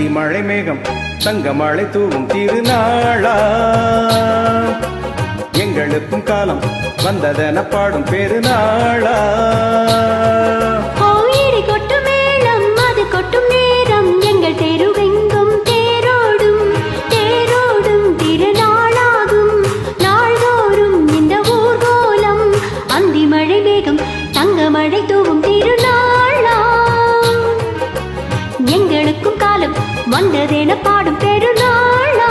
அந்தி மழை மேகம் தங்க மழை தூவும் திருநாளா எங்களுக்கும் காலம் வந்ததென பாடும் பெருநாளா கோயிடி கொட்டும் மேளம் அது கொட்டும் நேரம் எங்கள் தெருவெங்கும் தேரோடும் தேரோடும் திருநாளாகும் நாள்தோறும் இந்த ஊர்கோலம் அந்தி மழை மேகம் தங்க மழை தூவும் திருநாளா எங்களுக்கும் காலம் வந்ததென பாடும் பெருநாளா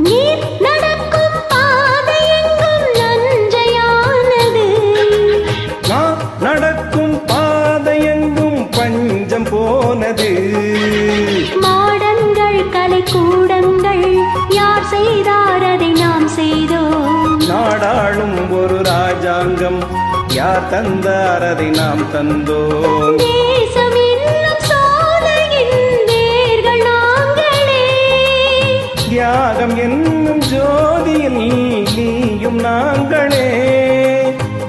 நீர் நடக்கும் பாதையெங்கும் நஞ்சையானது நான் நடக்கும் பாதையெங்கும் பஞ்சம் போனது மாடங்கள் கலைக்கூடங்கள் யார் செய்தார் அதை நாம் செய்தோம் நாடாளும் ஒரு ராஜாங்கம் யார் தந்தார் அதை நாம் தந்தோம் தேசம் என்னும் சோலையின் வேர்கள் நாங்களே தியாகம் என்னும் ஜோதியில் நீயும் நாங்களே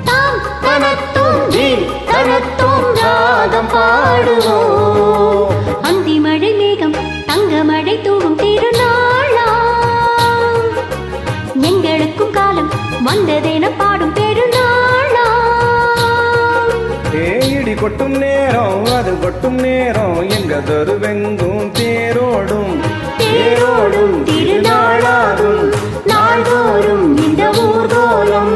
தாம் தனத்தும் நீ தனத்தும் ராகம் பாடுவோம் அந்தி மழை மேகம் தங்க மழை தூவும் திருநாளா எங்களுக்கும் காலம் வந்ததென பாடும் பெருநாளா தேயிடி கொட்டும் நேரம் அது கொட்டும் நேரம் எங்க தெருவெங்கும் தேரோடும் தேரோடும் திருநாளாகும் நாள்தோறும் இந்த ஊர்கோலம்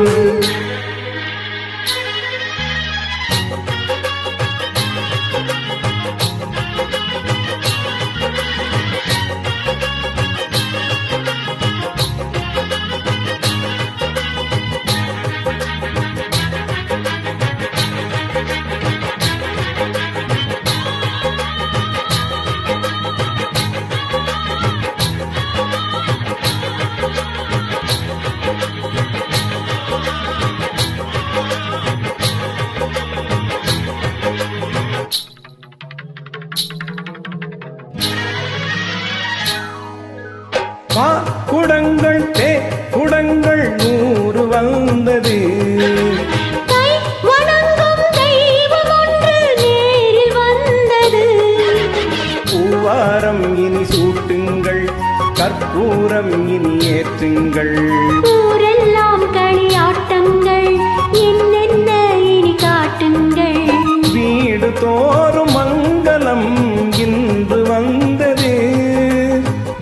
குடங்கள் குடங்கள் 100 வந்தது கை வணங்கும் தெய்வம் ஒன்று நேரில் வந்தது பூவாரம் இனி சூட்டுங்கள் கற்பூரம் இனி ஏற்றுங்கள் ஊரெல்லாம் களியாட்டங்கள் என்னென்ன இனி காட்டுங்கள் வீடு தோறும் மங்களம் இன்று வந்தது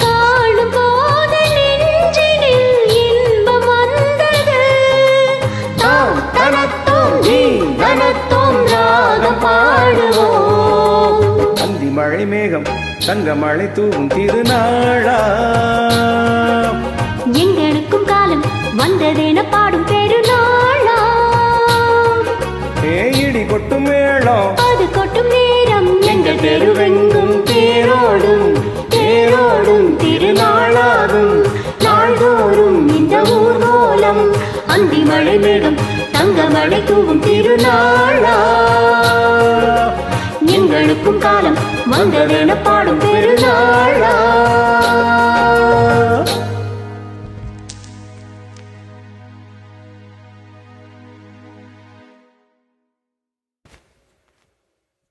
காணும் போது நெஞ்சினில் இன்பம் வந்தது தாம் தனத்தும் நீ தனத்தும் ராகம் பாடுவோம் அந்தி மழை மேகம் தங்க மழை தூவும் திருநாளா எங்களுக்கும் காலம் வந்ததென பாடும் பெருநாளா தேயிடி கொட்டும் மேளம் அது கொட்டும் நேரம் எங்கள் தெருவெங்கும் தேரோடும் தேரோடும் திருநாளாகும் நாள்தோறும் இந்த ஊர்கோலம் அந்தி மழை மேகம் தங்க மழை தூவும் திருநாளா எங்களுக்கும் காலம் வந்ததென பாடும் பெருநாளா